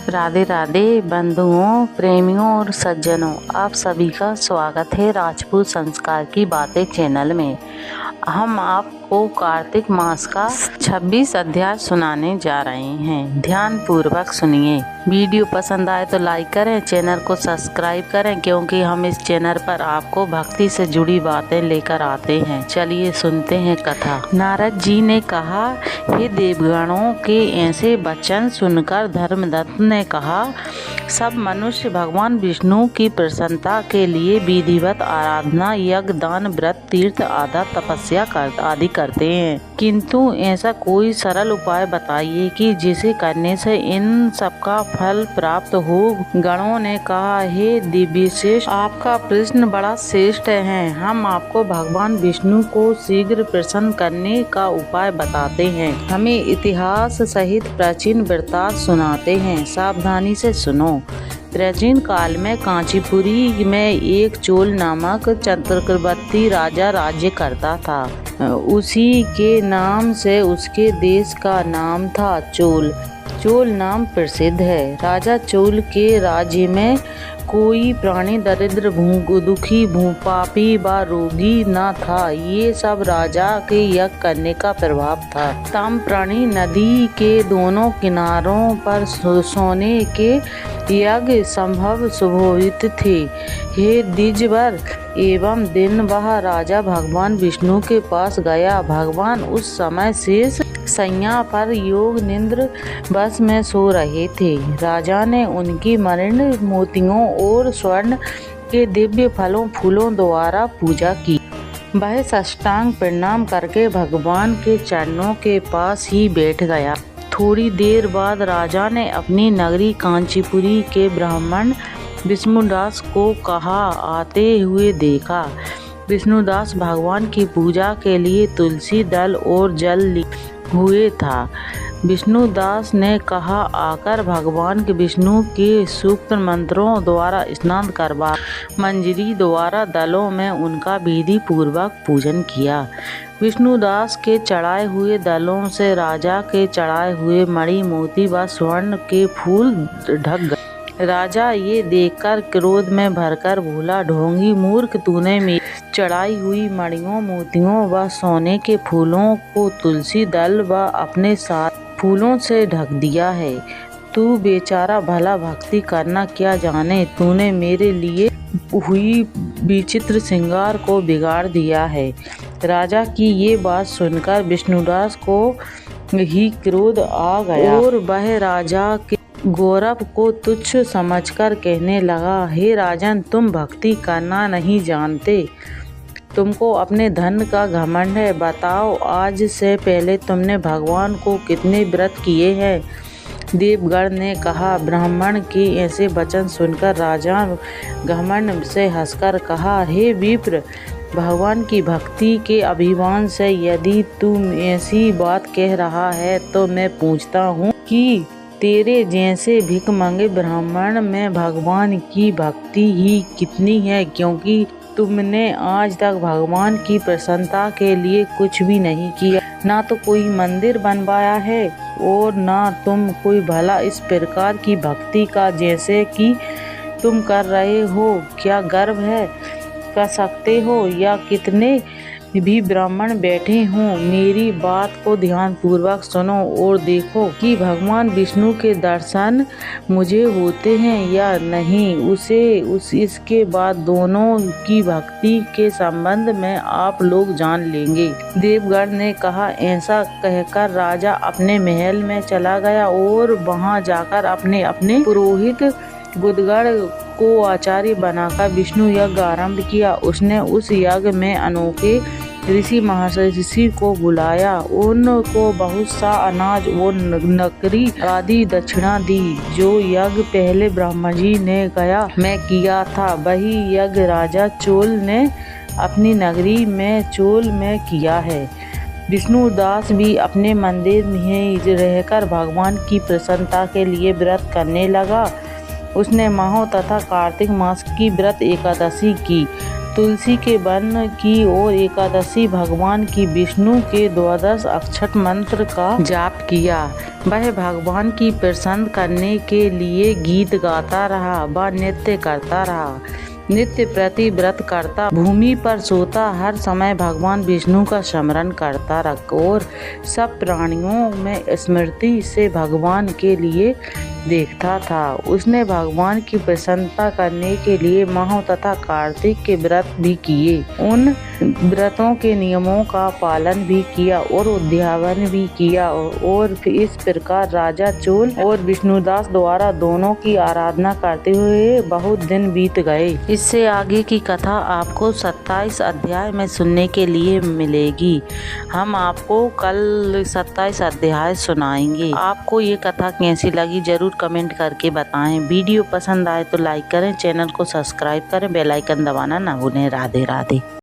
राधे राधे बंधुओं, प्रेमियों और सज्जनों, आप सभी का स्वागत है राजपूत संस्कार की बातें चैनल में। हम आपको कार्तिक मास का 26 अध्याय सुनाने जा रहे हैं। ध्यान पूर्वक सुनिए। वीडियो पसंद आए तो लाइक करें, चैनल को सब्सक्राइब करें, क्योंकि हम इस चैनल पर आपको भक्ति से जुड़ी बातें लेकर आते हैं। चलिए सुनते हैं कथा। नारद जी ने कहा, हे देवगणों के ऐसे वचन सुनकर धर्मदत्त ने कहा, सब मनुष्य भगवान विष्णु की प्रसन्नता के लिए विधिवत आराधना, यज्ञ, दान, व्रत, तीर्थ आदि तपस्या आदि करते हैं, किंतु ऐसा कोई सरल उपाय बताइए कि जिसे करने से इन सबका फल प्राप्त हो। गणों ने कहा, हे दिव्यश्रेष्ठ, आपका प्रश्न बड़ा श्रेष्ठ है। हम आपको भगवान विष्णु को शीघ्र प्रसन्न करने का उपाय बताते हैं। हमें इतिहास सहित प्राचीन वृत्तांत सुनाते हैं, सावधानी से सुनो। प्राचीन काल में कांचीपुरी में एक चोल नामक चक्रवर्ती राजा राज्य करता था। उसी के नाम से उसके देश का नाम था चोल। चोल नाम प्रसिद्ध है। राजा चोल के राज्य में कोई प्राणी दरिद्र, दुखी, पापी व रोगी न था। ये सब राजा के यज्ञ करने का प्रभाव था। ताम्रपर्णी नदी के दोनों किनारों पर सोने के यज्ञ संभव शोभित थे। हे द्विजवर, एवं दिन वह राजा भगवान विष्णु के पास गया। भगवान उस समय शेष शैया पर योग निद्र बस में सो रहे थे। राजा ने उनकी मणि, मोतियों और स्वर्ण के दिव्य फलों फूलों द्वारा पूजा की। वह साष्टांग प्रणाम करके भगवान के चरणों के पास ही बैठ गया। थोड़ी देर बाद राजा ने अपनी नगरी कांचीपुरी के ब्राह्मण विष्णुदास को कहा आते हुए देखा। विष्णुदास भगवान की पूजा के लिए तुलसी दल और जल लिए हुए था। विष्णुदास ने कहा, आकर भगवान के विष्णु के सूक्त मंत्रों द्वारा स्नान करवा मंजरी द्वारा दलों में उनका विधि पूर्वक पूजन किया। विष्णुदास के चढ़ाए हुए दलों से राजा के चढ़ाए हुए मणि, मोती व स्वर्ण के फूल ढक गए। राजा ये देखकर क्रोध में भरकर बोला, ढोंगी मूर्ख, तूने मेरी चढ़ाई हुई मणियों, मोतियों व सोने के फूलों को तुलसी दल व अपने साथ फूलों से ढक दिया है। तू बेचारा भला भक्ति करना क्या जाने, तूने मेरे लिए हुई विचित्र श्रृंगार को बिगाड़ दिया है। राजा की ये बात सुनकर विष्णुदास को ही क्रोध आ गया और वह राजा के गौरव को तुच्छ समझकर कहने लगा, हे राजन, तुम भक्ति करना नहीं जानते, तुमको अपने धन का घमंड है। बताओ, आज से पहले तुमने भगवान को कितने व्रत किए हैं? देवगण ने कहा। ब्राह्मण के ऐसे वचन सुनकर राजा घमंड से हंसकर कहा, हे विप्र, भगवान की भक्ति के अभिमान से यदि तुम ऐसी बात कह रहा है तो मैं पूछता हूँ कि तेरे जैसे भिखमंगे ब्राह्मण में भगवान की भक्ति ही कितनी है, क्योंकि तुमने आज तक भगवान की प्रसन्नता के लिए कुछ भी नहीं किया। ना तो कोई मंदिर बनवाया है और ना तुम कोई भला इस प्रकार की भक्ति का जैसे कि तुम कर रहे हो। क्या गर्व है, कर सकते हो या कितने भी ब्राह्मण बैठे हों, मेरी बात को ध्यान पूर्वक सुनो और देखो कि भगवान विष्णु के दर्शन मुझे होते हैं या नहीं। इसके बाद दोनों की भक्ति के संबंध में आप लोग जान लेंगे। देवगण ने कहा। ऐसा कहकर राजा अपने महल में चला गया और वहां जाकर अपने अपने पुरोहित गुदगड़ को आचार्य बनाकर विष्णु यज्ञ आरंभ किया। उसने उस यज्ञ में अनोखे ऋषि महर्षि को बुलाया, उनको बहुत सा अनाज और नकरी आदि दक्षिणा दी। जो यज्ञ पहले ब्रह्मा जी ने गया मैं किया था, वही यज्ञ राजा चोल ने अपनी नगरी में चोल में किया है। विष्णुदास भी अपने मंदिर में रहकर भगवान की प्रसन्नता के लिए व्रत करने लगा। उसने माहो तथा कार्तिक मास की व्रत एकादशी की। तुलसी के वन की और एकादशी भगवान की विष्णु के द्वादश अक्षर मंत्र का जाप किया। वह भगवान की प्रसन्न करने के लिए गीत गाता रहा व नृत्य करता रहा। नित्य प्रति व्रत करता, भूमि पर सोता, हर समय भगवान विष्णु का स्मरण करता रहा और सब प्राणियों में स्मृति से भगवान के लिए देखता था। उसने भगवान की प्रसन्नता करने के लिए माह तथा कार्तिक के व्रत भी किए। उन व्रतों के नियमों का पालन भी किया और उद्यापन भी किया और इस प्रकार राजा चोल और विष्णुदास द्वारा दोनों की आराधना करते हुए बहुत दिन बीत गए। इससे आगे की कथा आपको 27 अध्याय में सुनने के लिए मिलेगी। हम आपको कल 27 अध्याय सुनाएंगे। आपको ये कथा कैसी लगी जरूर कमेंट करके बताएं। वीडियो पसंद आए तो लाइक करें, चैनल को सब्सक्राइब करें, बेल आइकन दबाना ना भूलें। राधे राधे।